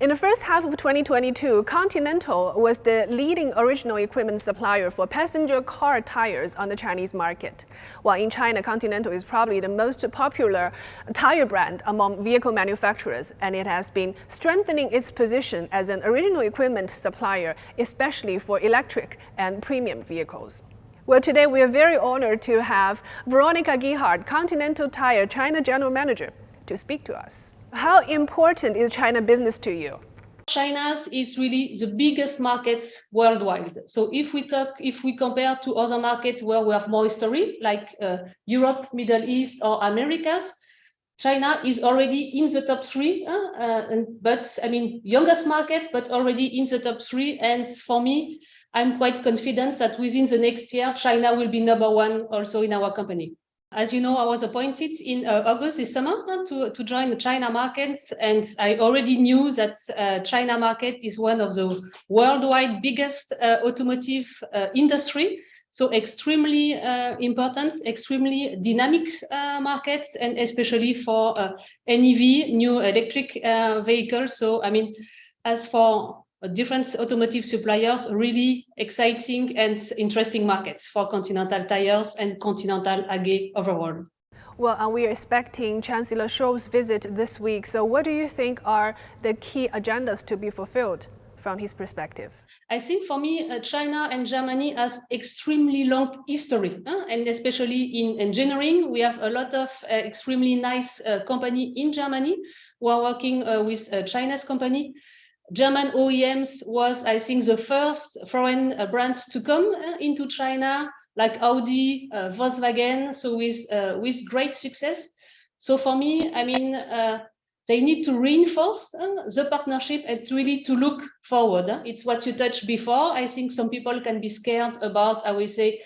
In the first half of 2022, Continental was the leading original equipment supplier for passenger car tires on the Chinese market. While in China, Continental is probably the most popular tire brand among vehicle manufacturers, and it has been strengthening its position as an original equipment supplier, especially for electric and premium vehicles. Well, today we are very honored to have Véronique Giraud, Continental Tire China General Manager, to speak to us. How important is China business to you? China is really the biggest market worldwide. So if we compare to other markets where we have more history, like Europe, Middle East, or Americas, China is already in the top three, but I mean, youngest market, but already in the top three. And for me, I'm quite confident that within the next year, China will be number one also in our company. As you know, I was appointed in August this summer to join the China markets, and I already knew that China market is one of the worldwide biggest automotive industry. So extremely important, extremely dynamic market, and especially for NEV, new electric vehicles. So I mean, as for different automotive suppliers, really exciting and interesting markets for Continental Tires and Continental AG overall. Well, we are expecting Chancellor Scholz's visit this week. So what do you think are the key agendas to be fulfilled from his perspective? I think for me, China and Germany has extremely long history, and especially in engineering, we have a lot of extremely nice company in Germany who are working with China's company. German OEMs was, I think, the first foreign brands to come into China, like Audi, Volkswagen, so with great success. So for me, I mean, they need to reinforce the partnership and really to look forward. It's what you touched before. I think some people can be scared about, I will say,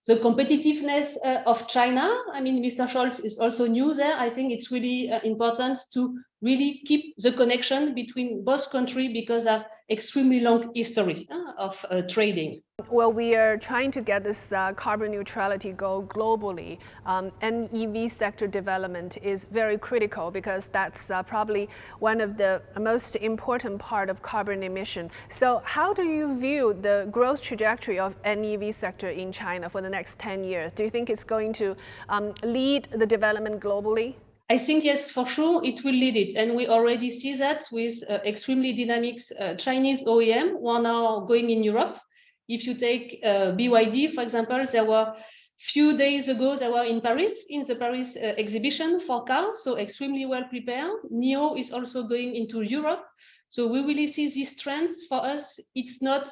the competitiveness of China. I mean, Mr. Scholz is also new there. I think it's really important to really keep the connection between both countries because of extremely long history of trading. Well, we are trying to get this carbon neutrality goal globally. NEV sector development is very critical because that's probably one of the most important part of carbon emission. So how do you view the growth trajectory of NEV sector in China for the next 10 years? Do you think it's going to lead the development globally? I think, yes, for sure, it will lead it. And we already see that with extremely dynamic Chinese OEM who are now going in Europe. If you take BYD, for example, there were few days ago, they were in Paris, in the Paris exhibition for cars, so extremely well prepared. NIO is also going into Europe. So we really see these trends. For us, it's not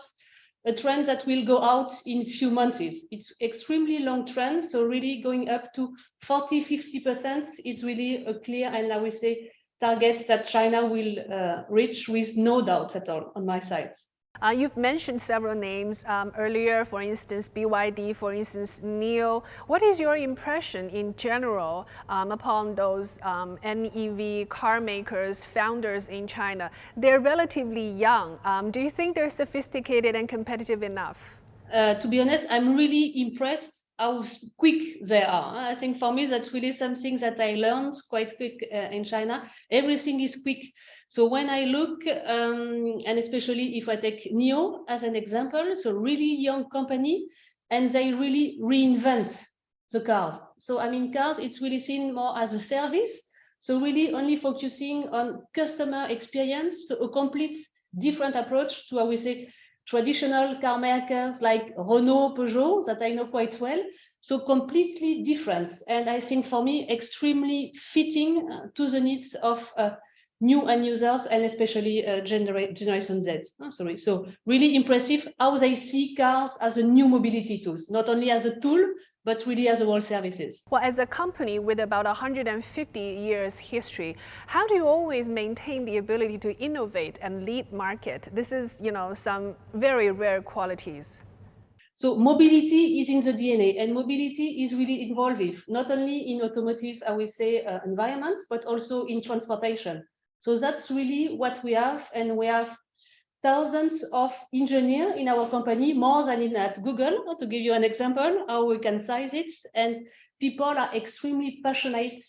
a trend that will go out in few months. It's extremely long trend, so really going up to 40–50% is really a clear, and I will say, targets that China will reach with no doubt at all on my side. You've mentioned several names earlier, for instance, BYD, for instance, NIO. What is your impression in general upon those NEV car makers, founders in China? They're relatively young. Do you think they're sophisticated and competitive enough? To be honest, I'm really impressed how quick they are. I think for me, that's really something that I learned quite quick in China. Everything is quick. So when I look, and especially if I take NIO as an example, so really young company, and they really reinvent the cars. So I mean, cars, it's really seen more as a service. So really only focusing on customer experience, so a complete different approach to, I would say, traditional car makers like Renault, Peugeot, that I know quite well. So completely different. And I think for me, extremely fitting to the needs of new end users, and especially Generation Z. So really impressive how they see cars as a new mobility tool, not only as a tool, but really as a whole services. Well, as a company with about 150 years history, how do you always maintain the ability to innovate and lead market? This is, you know, some very rare qualities. So mobility is in the DNA, and mobility is really evolving, not only in automotive, I will say, environments, but also in transportation. So that's really what we have, and we have thousands of engineers in our company, more than at Google, to give you an example, how we can size it. And people are extremely passionate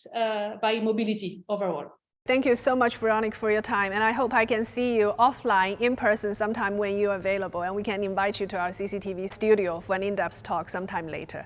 by mobility overall. Thank you so much, Veronique, for your time. And I hope I can see you offline, in person, sometime when you're available. And we can invite you to our CCTV studio for an in-depth talk sometime later.